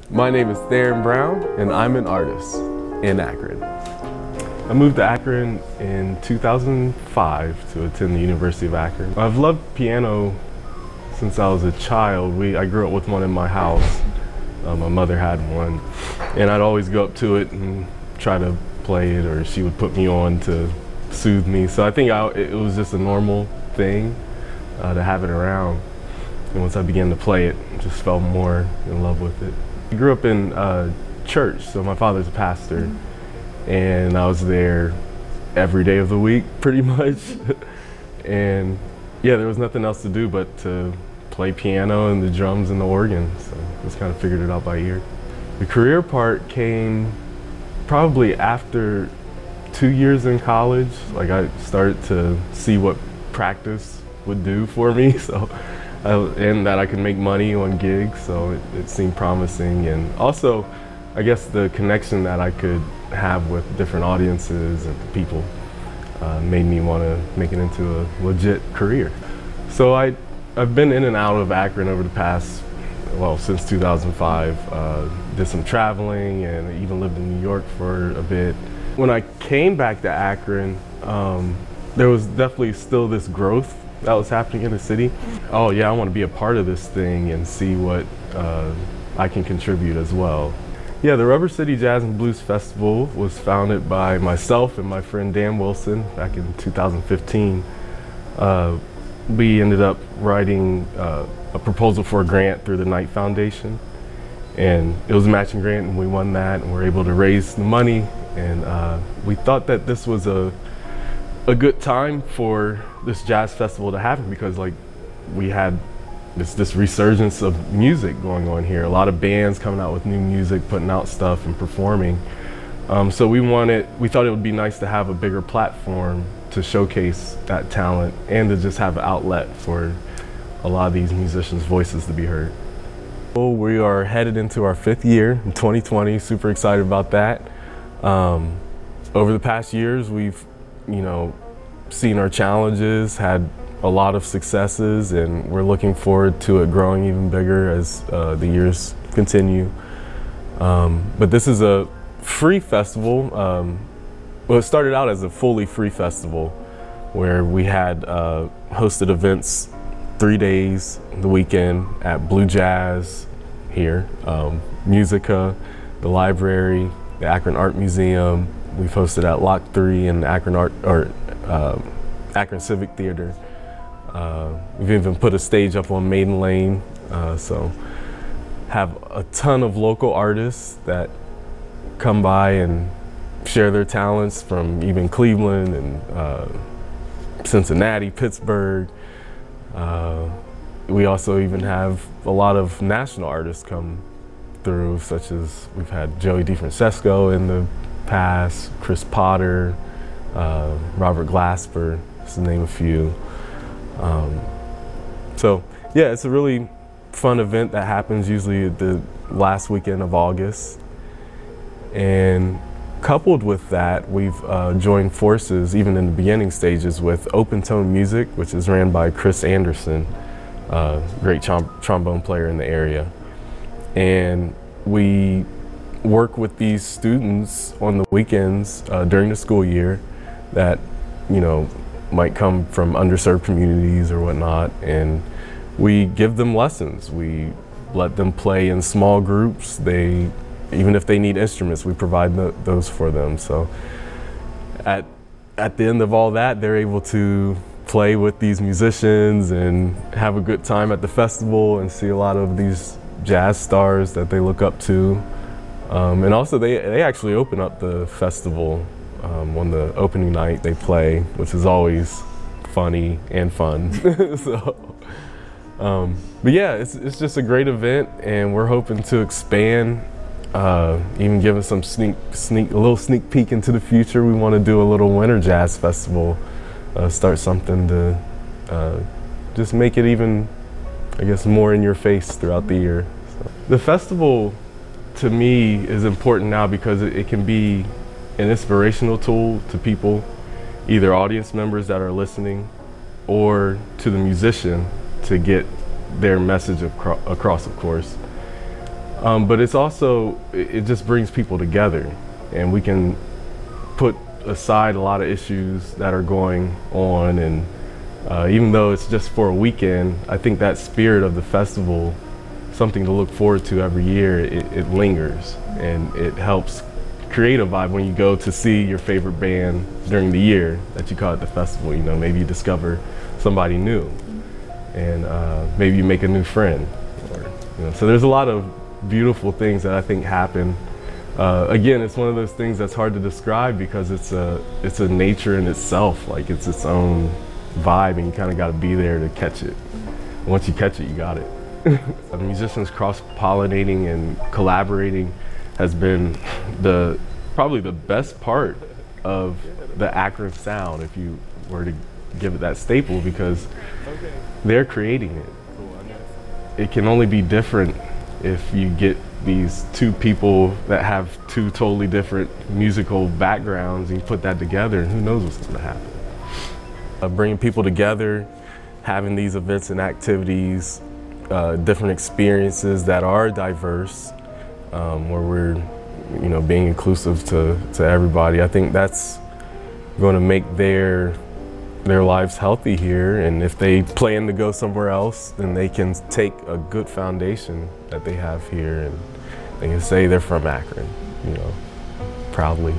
My name is Theron Brown, and I'm an artist in Akron. I moved to Akron in 2005 to attend the University of Akron. I've loved piano since I was a child. I grew up with one in my house. My mother had one, and I'd always go up to it and try to play it, or she would put me on to soothe me. So I think it was just a normal thing to have it around. And once I began to play it, I just fell more in love with it. I grew up in church, so my father's a pastor, and I was there every day of the week, pretty much. And yeah, there was nothing else to do but to play piano and the drums and the organ, so just kind of figured it out by ear. The career part came probably after 2 years in college. Like, I started to see what practice would do for me, and that I could make money on gigs, so it seemed promising. And also, I guess the connection that I could have with different audiences and people made me want to make it into a legit career. So I've been in and out of Akron over the past, well, since 2005. Did some traveling and even lived in New York for a bit. When I came back to Akron, there was definitely still this growth that was happening in the city. Oh yeah, I want to be a part of this thing and see what I can contribute as well. Yeah, the Rubber City Jazz and Blues Festival was founded by myself and my friend Dan Wilson back in 2015. We ended up writing a proposal for a grant through the Knight Foundation, and it was a matching grant, and we won that, and we were able to raise the money. And we thought that this was a good time for this jazz festival to happen, because like we had this resurgence of music going on here. A lot of bands coming out with new music, putting out stuff and performing. So we thought it would be nice to have a bigger platform to showcase that talent and to just have an outlet for a lot of these musicians' voices to be heard. So we are headed into our 5th year in 2020, super excited about that. Over the past years, we've seen our challenges, had a lot of successes, and we're looking forward to it growing even bigger as the years continue. But this is a free festival. Well, it started out as a fully free festival where we had hosted events 3 days the weekend at Blue Jazz here, Musica, the library, the Akron Art Museum. We've hosted at Lock 3 and Akron Akron Civic Theater. We've even put a stage up on Maiden Lane, so have a ton of local artists that come by and share their talents from even Cleveland and Cincinnati, Pittsburgh. We also even have a lot of national artists come through, such as we've had Joey DeFrancesco in the past, Chris Potter, Robert Glasper, just to name a few. So yeah, it's a really fun event that happens usually the last weekend of August. And coupled with that, we've joined forces, even in the beginning stages, with Open Tone Music, which is ran by Chris Anderson, great trombone player in the area. And we work with these students on the weekends during the school year that, might come from underserved communities or whatnot, and we give them lessons. We let them play in small groups. Even if they need instruments, we provide those for them. So at the end of all that, they're able to play with these musicians and have a good time at the festival and see a lot of these jazz stars that they look up to. And also they actually open up the festival. On the opening night they play, which is always funny and fun. But yeah, it's just a great event, and we're hoping to expand, even giving some a little sneak peek into the future. We want to do a little winter jazz festival, start something to just make it even, I guess, more in your face throughout the year. So the festival to me is important now because it can be an inspirational tool to people, either audience members that are listening or to the musician to get their message across, of course. But it's also, it just brings people together, and we can put aside a lot of issues that are going on, and even though it's just for a weekend, I think that spirit of the festival, something to look forward to every year, it lingers, and it helps create a vibe when you go to see your favorite band during the year that you caught at the festival. You know, maybe you discover somebody new, and maybe you make a new friend. Or, you know, so there's a lot of beautiful things that I think happen. Again, it's one of those things that's hard to describe because it's a nature in itself. Like, it's its own vibe, and you kind of got to be there to catch it. Once you catch it, you got it. The musicians cross-pollinating and collaborating has been probably the best part of the Akron sound, if you were to give it that staple, because they're creating it. It can only be different if you get these two people that have two totally different musical backgrounds, and you put that together, and who knows what's going to happen. Bringing people together, having these events and activities, different experiences that are diverse, where we're, you know, being inclusive to everybody. I think that's going to make their lives healthy here, and if they plan to go somewhere else, then they can take a good foundation that they have here, and they can say they're from Akron, you know, proudly.